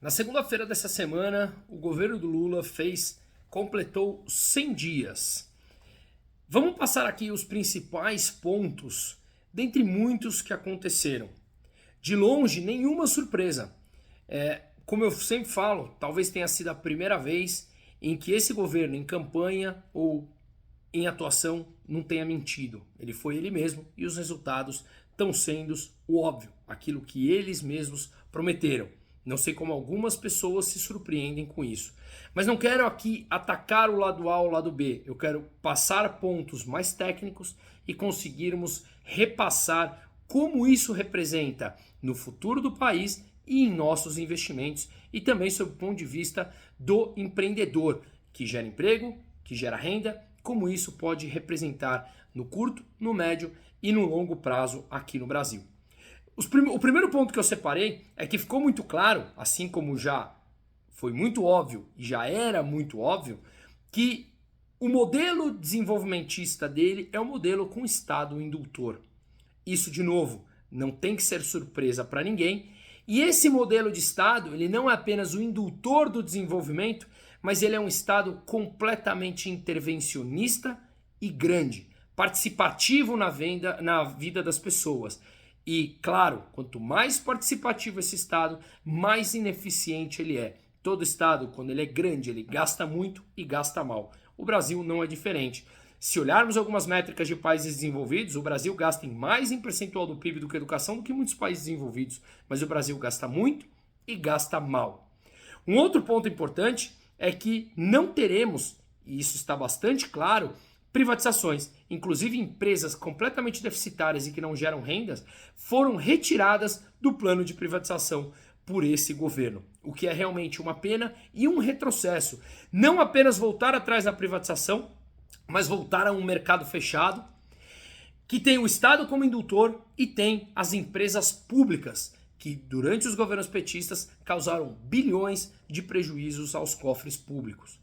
Na segunda-feira dessa semana, o governo do Lula completou 100 dias. Vamos passar aqui os principais pontos, dentre muitos que aconteceram. De longe, nenhuma surpresa. Como eu sempre falo, talvez tenha sido a primeira vez em que esse governo, em campanha ou em atuação, não tenha mentido. Ele foi ele mesmo e os resultados estão sendo o óbvio, aquilo que eles mesmos prometeram. Não sei como algumas pessoas se surpreendem com isso. Mas não quero aqui atacar o lado A ou o lado B. Eu quero passar pontos mais técnicos e conseguirmos repassar como isso representa no futuro do país e em nossos investimentos e também sob o ponto de vista do empreendedor, que gera emprego, que gera renda, como isso pode representar no curto, no médio e no longo prazo aqui no Brasil. O primeiro ponto que eu separei é que ficou muito claro, assim como já foi muito óbvio e já era muito óbvio, que o modelo desenvolvimentista dele é um modelo com Estado indutor. Isso, de novo, não tem que ser surpresa para ninguém. E esse modelo de Estado, ele não é apenas o indutor do desenvolvimento, mas ele é um Estado completamente intervencionista e grande, participativo na vida das pessoas. E, claro, quanto mais participativo esse Estado, mais ineficiente ele é. Todo Estado, quando ele é grande, ele gasta muito e gasta mal. O Brasil não é diferente. Se olharmos algumas métricas de países desenvolvidos, o Brasil gasta mais em percentual do PIB do que educação do que muitos países desenvolvidos. Mas o Brasil gasta muito e gasta mal. Um outro ponto importante é que não teremos, e isso está bastante claro, privatizações. Inclusive empresas completamente deficitárias e que não geram rendas foram retiradas do plano de privatização por esse governo, o que é realmente uma pena e um retrocesso. Não apenas voltar atrás na privatização, mas voltar a um mercado fechado que tem o Estado como indutor e tem as empresas públicas que durante os governos petistas causaram bilhões de prejuízos aos cofres públicos.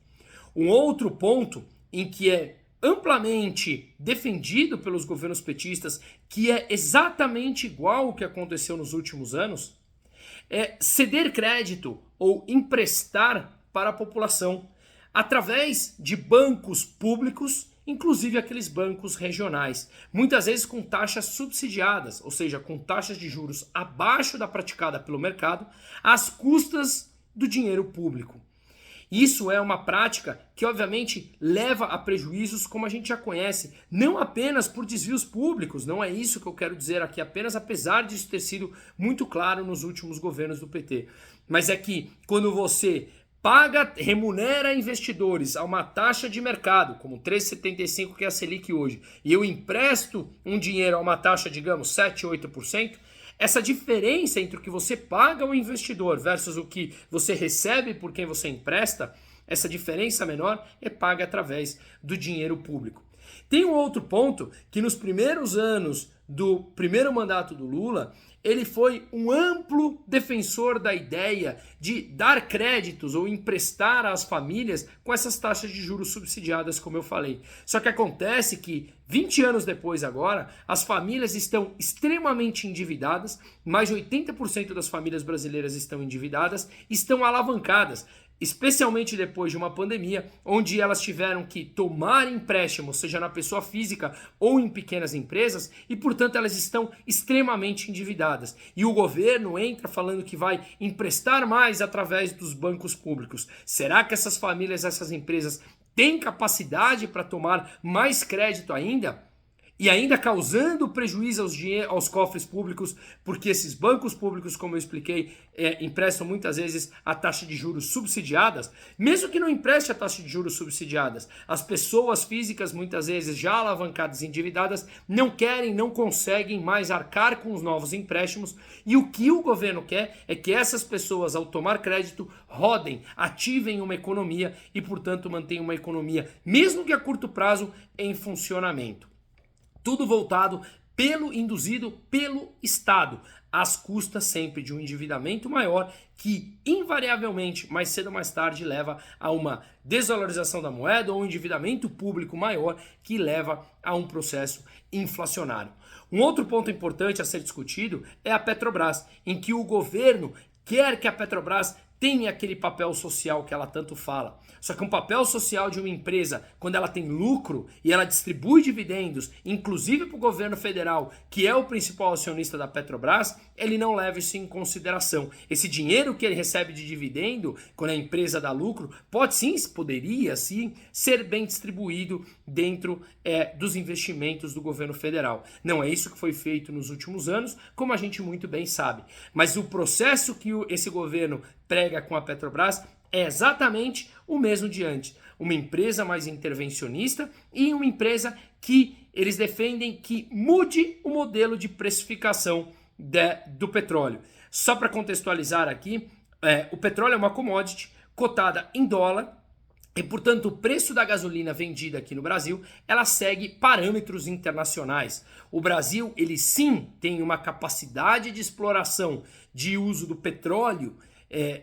Um outro ponto em que é amplamente defendido pelos governos petistas, que é exatamente igual ao que aconteceu nos últimos anos, é ceder crédito ou emprestar para a população através de bancos públicos, inclusive aqueles bancos regionais, muitas vezes com taxas subsidiadas, ou seja, com taxas de juros abaixo da praticada pelo mercado, às custas do dinheiro público. Isso é uma prática que, obviamente, leva a prejuízos, como a gente já conhece, não apenas por desvios públicos, não é isso que eu quero dizer aqui apenas, apesar disso ter sido muito claro nos últimos governos do PT. Mas é que quando você remunera investidores a uma taxa de mercado, como 3,75% que é a Selic hoje, e eu empresto um dinheiro a uma taxa, digamos, 7, 8%, essa diferença entre o que você paga ao investidor versus o que você recebe por quem você empresta, essa diferença menor é paga através do dinheiro público. Tem um outro ponto que nos primeiros anos do primeiro mandato do Lula, ele foi um amplo defensor da ideia de dar créditos ou emprestar às famílias com essas taxas de juros subsidiadas, como eu falei. Só que acontece que 20 anos depois agora, as famílias estão extremamente endividadas, mais de 80% das famílias brasileiras estão endividadas, estão alavancadas, especialmente depois de uma pandemia, onde elas tiveram que tomar empréstimo, seja na pessoa física ou em pequenas empresas, e portanto elas estão extremamente endividadas. E o governo entra falando que vai emprestar mais através dos bancos públicos. Será que essas famílias, essas empresas têm capacidade para tomar mais crédito ainda? E ainda causando prejuízo aos cofres públicos, porque esses bancos públicos, como eu expliquei, emprestam muitas vezes a taxa de juros subsidiadas. Mesmo que não empreste a taxa de juros subsidiadas, as pessoas físicas, muitas vezes já alavancadas e endividadas, não querem, não conseguem mais arcar com os novos empréstimos. E o que o governo quer é que essas pessoas, ao tomar crédito, rodem, ativem uma economia e, portanto, mantenham uma economia, mesmo que a curto prazo, em funcionamento. Tudo voltado induzido pelo Estado, às custas sempre de um endividamento maior que invariavelmente, mais cedo ou mais tarde, leva a uma desvalorização da moeda ou um endividamento público maior que leva a um processo inflacionário. Um outro ponto importante a ser discutido é a Petrobras, em que o governo quer que a Petrobras tem aquele papel social que ela tanto fala. Só que um papel social de uma empresa, quando ela tem lucro e ela distribui dividendos, inclusive para o governo federal, que é o principal acionista da Petrobras, ele não leva isso em consideração. Esse dinheiro que ele recebe de dividendo, quando a empresa dá lucro, poderia sim ser bem distribuído dentro dos investimentos do governo federal. Não é isso que foi feito nos últimos anos, como a gente muito bem sabe. Mas o processo que esse governo prega com a Petrobras é exatamente o mesmo de antes. Uma empresa mais intervencionista e uma empresa que eles defendem que mude o modelo de precificação do petróleo. Só para contextualizar aqui, o petróleo é uma commodity cotada em dólar e, portanto, o preço da gasolina vendida aqui no Brasil, ela segue parâmetros internacionais. O Brasil, ele sim tem uma capacidade de exploração de uso do petróleo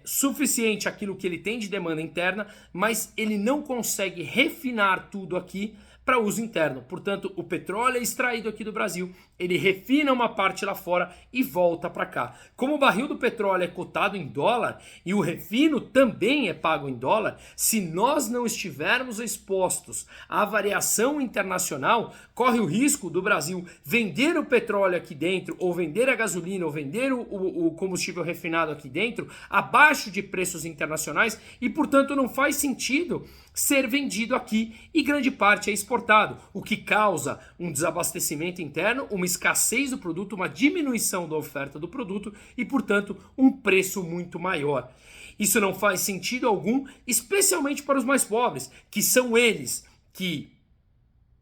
suficiente aquilo que ele tem de demanda interna, mas ele não consegue refinar tudo aqui para uso interno. Portanto, o petróleo é extraído aqui do Brasil, ele refina uma parte lá fora e volta para cá. Como o barril do petróleo é cotado em dólar e o refino também é pago em dólar, se nós não estivermos expostos à variação internacional, corre o risco do Brasil vender o petróleo aqui dentro, ou vender a gasolina, ou vender o combustível refinado aqui dentro, abaixo de preços internacionais, e portanto não faz sentido ser vendido aqui e grande parte é exportado, o que causa um desabastecimento interno, uma escassez do produto, uma diminuição da oferta do produto e, portanto, um preço muito maior. Isso não faz sentido algum, especialmente para os mais pobres, que são eles que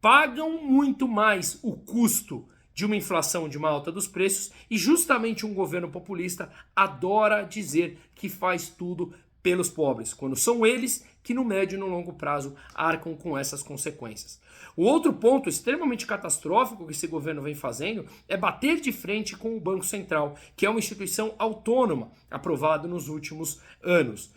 pagam muito mais o custo de uma inflação, de uma alta dos preços, e justamente um governo populista adora dizer que faz tudo pelos pobres, quando são eles que no médio e no longo prazo arcam com essas consequências. O outro ponto extremamente catastrófico que esse governo vem fazendo é bater de frente com o Banco Central, que é uma instituição autônoma, aprovada nos últimos anos.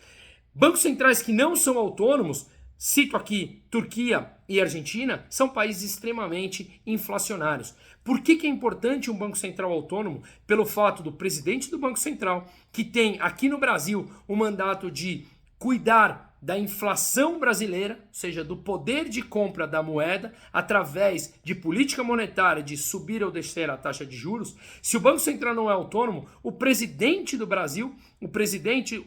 Bancos centrais que não são autônomos, cito aqui Turquia e Argentina, são países extremamente inflacionários. Por que é importante um Banco Central autônomo? Pelo fato do presidente do Banco Central, que tem aqui no Brasil o mandato de cuidar da inflação brasileira, ou seja, do poder de compra da moeda, através de política monetária, de subir ou descer a taxa de juros. Se o Banco Central não é autônomo, o presidente do Brasil,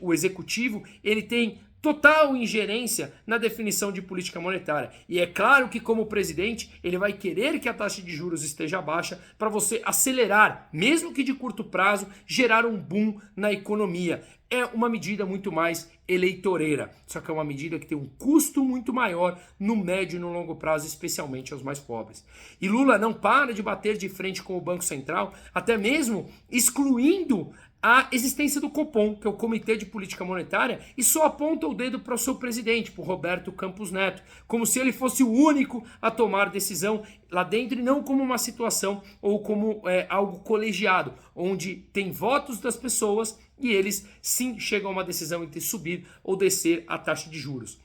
o executivo, ele tem total ingerência na definição de política monetária. E é claro que, como presidente, ele vai querer que a taxa de juros esteja baixa para você acelerar, mesmo que de curto prazo, gerar um boom na economia. É uma medida muito mais eleitoreira, só que é uma medida que tem um custo muito maior no médio e no longo prazo, especialmente aos mais pobres. E Lula não para de bater de frente com o Banco Central, até mesmo excluindo a existência do Copom, que é o Comitê de Política Monetária, e só aponta o dedo para o seu presidente, para o Roberto Campos Neto, como se ele fosse o único a tomar decisão lá dentro e não como uma situação ou como algo colegiado, onde tem votos das pessoas e eles sim chegam a uma decisão entre subir ou descer a taxa de juros.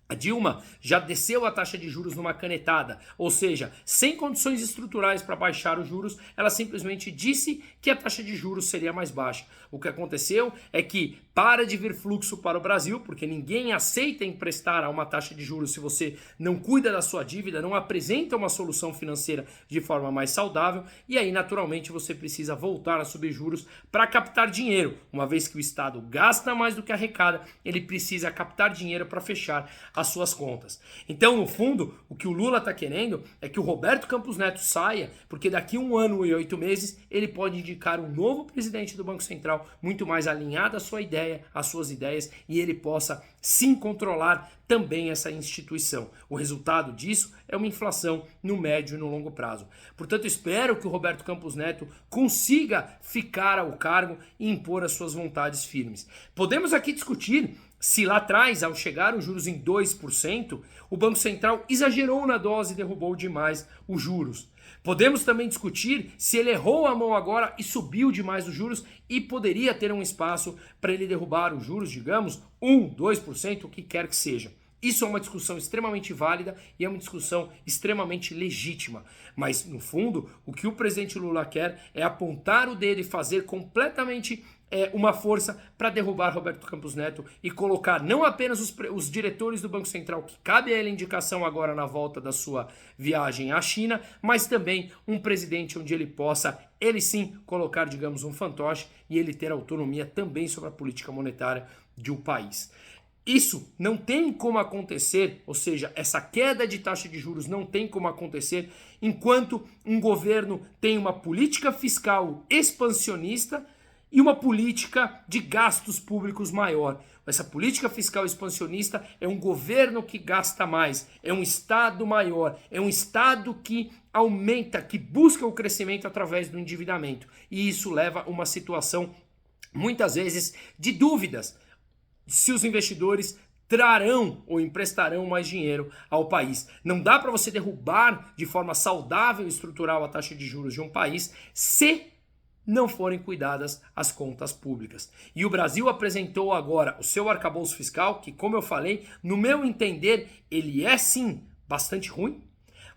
A Dilma já desceu a taxa de juros numa canetada, ou seja, sem condições estruturais para baixar os juros, ela simplesmente disse que a taxa de juros seria mais baixa. O que aconteceu é que para de vir fluxo para o Brasil, porque ninguém aceita emprestar a uma taxa de juros se você não cuida da sua dívida, não apresenta uma solução financeira de forma mais saudável, e aí naturalmente você precisa voltar a subir juros para captar dinheiro. Uma vez que o Estado gasta mais do que arrecada, ele precisa captar dinheiro para fechar as suas contas. Então, no fundo, o que o Lula está querendo é que o Roberto Campos Neto saia, porque daqui a 1 ano e 8 meses ele pode indicar um novo presidente do Banco Central muito mais alinhado à sua ideia, às suas ideias, e ele possa sim controlar também essa instituição. O resultado disso é uma inflação no médio e no longo prazo. Portanto, espero que o Roberto Campos Neto consiga ficar ao cargo e impor as suas vontades firmes. Podemos aqui discutir se lá atrás, ao chegar os juros em 2%, o Banco Central exagerou na dose e derrubou demais os juros. Podemos também discutir se ele errou a mão agora e subiu demais os juros e poderia ter um espaço para ele derrubar os juros, digamos, 1%, 2%, o que quer que seja. Isso é uma discussão extremamente válida e é uma discussão extremamente legítima. Mas, no fundo, o que o presidente Lula quer é apontar o dedo e fazer completamente uma força para derrubar Roberto Campos Neto e colocar não apenas os diretores do Banco Central, que cabe a ele indicação agora na volta da sua viagem à China, mas também um presidente onde ele possa, ele sim, colocar, digamos, um fantoche e ele ter autonomia também sobre a política monetária de um país. Isso não tem como acontecer, ou seja, essa queda de taxa de juros não tem como acontecer enquanto um governo tem uma política fiscal expansionista e uma política de gastos públicos maior. Essa política fiscal expansionista é um governo que gasta mais, é um Estado maior, é um Estado que aumenta, que busca o crescimento através do endividamento. E isso leva a uma situação, muitas vezes, de dúvidas se os investidores trarão ou emprestarão mais dinheiro ao país. Não dá para você derrubar de forma saudável e estrutural a taxa de juros de um país se não forem cuidadas as contas públicas. E o Brasil apresentou agora o seu arcabouço fiscal, que, como eu falei, no meu entender, ele é sim bastante ruim,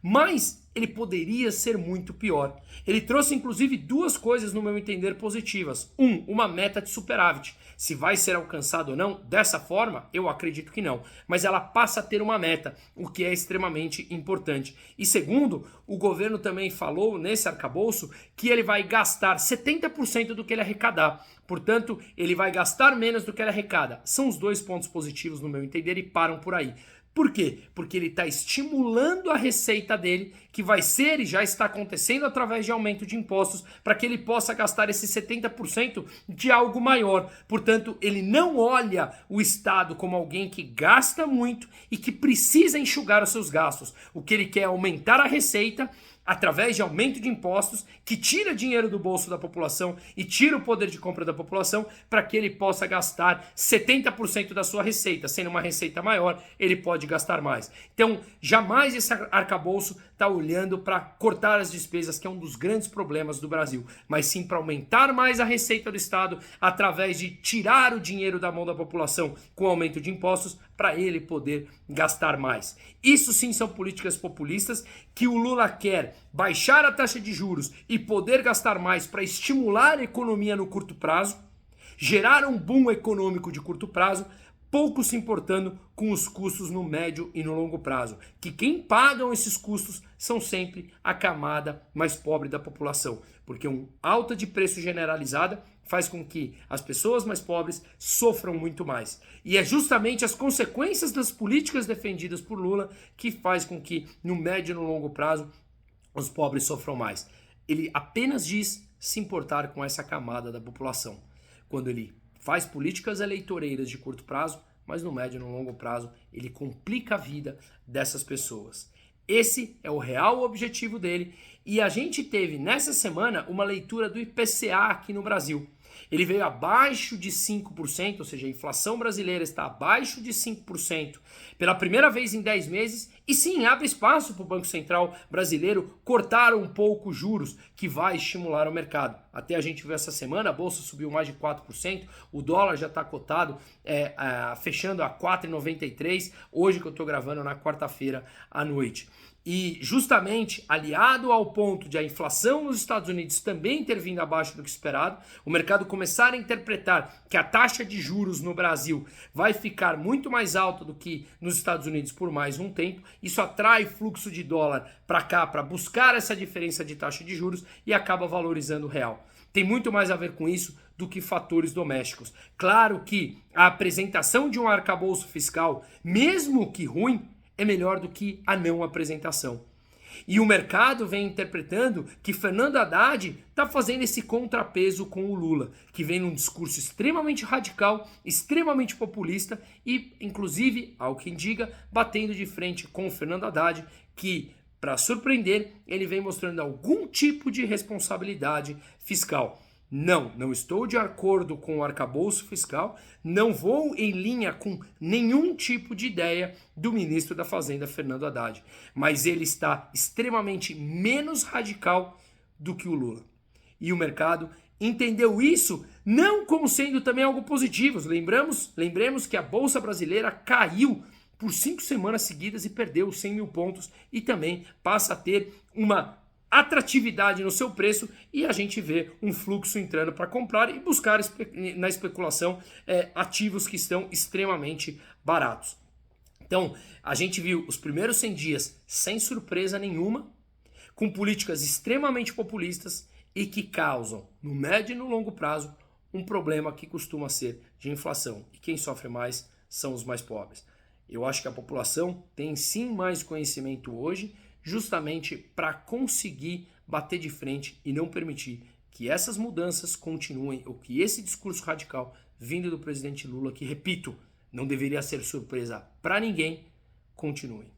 mas ele poderia ser muito pior. Ele trouxe inclusive duas coisas, no meu entender, positivas. Uma meta de superávit. Se vai ser alcançado ou não, dessa forma, eu acredito que não. Mas ela passa a ter uma meta, o que é extremamente importante. E segundo, o governo também falou nesse arcabouço que ele vai gastar 70% do que ele arrecadar. Portanto, ele vai gastar menos do que ele arrecada. São os dois pontos positivos, no meu entender, e param por aí. Por quê? Porque ele está estimulando a receita dele, que vai ser e já está acontecendo através de aumento de impostos, para que ele possa gastar esses 70% de algo maior. Portanto, ele não olha o Estado como alguém que gasta muito e que precisa enxugar os seus gastos. O que ele quer é aumentar a receita através de aumento de impostos, que tira dinheiro do bolso da população e tira o poder de compra da população para que ele possa gastar 70% da sua receita. Sendo uma receita maior, ele pode gastar mais. Então, jamais esse arcabouço está olhando para cortar as despesas, que é um dos grandes problemas do Brasil, mas sim para aumentar mais a receita do Estado através de tirar o dinheiro da mão da população com aumento de impostos para ele poder gastar mais. Isso sim são políticas populistas que o Lula quer baixar a taxa de juros e poder gastar mais para estimular a economia no curto prazo, gerar um boom econômico de curto prazo, pouco se importando com os custos no médio e no longo prazo, que quem pagam esses custos são sempre a camada mais pobre da população, porque uma alta de preço generalizada faz com que as pessoas mais pobres sofram muito mais. E é justamente as consequências das políticas defendidas por Lula que faz com que no médio e no longo prazo os pobres sofram mais. Ele apenas diz se importar com essa camada da população, quando ele faz políticas eleitoreiras de curto prazo, mas no médio e no longo prazo ele complica a vida dessas pessoas. Esse é o real objetivo dele e a gente teve nessa semana uma leitura do IPCA aqui no Brasil. Ele veio abaixo de 5%, ou seja, a inflação brasileira está abaixo de 5% pela primeira vez em 10 meses e sim, abre espaço para o Banco Central brasileiro cortar um pouco os juros, que vai estimular o mercado. Até a gente viu essa semana, a bolsa subiu mais de 4%, o dólar já está cotado, fechando a 4,93, hoje que eu estou gravando na quarta-feira à noite. E justamente aliado ao ponto de a inflação nos Estados Unidos também ter vindo abaixo do que esperado, o mercado começar a interpretar que a taxa de juros no Brasil vai ficar muito mais alta do que nos Estados Unidos por mais um tempo, isso atrai fluxo de dólar para cá para buscar essa diferença de taxa de juros e acaba valorizando o real. Tem muito mais a ver com isso do que fatores domésticos. Claro que a apresentação de um arcabouço fiscal, mesmo que ruim, é melhor do que a não apresentação. E o mercado vem interpretando que Fernando Haddad está fazendo esse contrapeso com o Lula, que vem num discurso extremamente radical, extremamente populista e, inclusive, ao que indica, batendo de frente com o Fernando Haddad, que, para surpreender, ele vem mostrando algum tipo de responsabilidade fiscal. Não estou de acordo com o arcabouço fiscal, não vou em linha com nenhum tipo de ideia do ministro da Fazenda, Fernando Haddad, mas ele está extremamente menos radical do que o Lula. E o mercado entendeu isso não como sendo também algo positivo. Lembremos que a Bolsa Brasileira caiu por 5 semanas seguidas e perdeu 100 mil pontos e também passa a ter uma atratividade no seu preço e a gente vê um fluxo entrando para comprar e buscar na especulação ativos que estão extremamente baratos. Então, a gente viu os primeiros 100 dias sem surpresa nenhuma, com políticas extremamente populistas e que causam, no médio e no longo prazo, um problema que costuma ser de inflação. E quem sofre mais são os mais pobres. Eu acho que a população tem sim mais conhecimento hoje, justamente para conseguir bater de frente e não permitir que essas mudanças continuem, ou que esse discurso radical vindo do presidente Lula, que, repito, não deveria ser surpresa para ninguém, continue.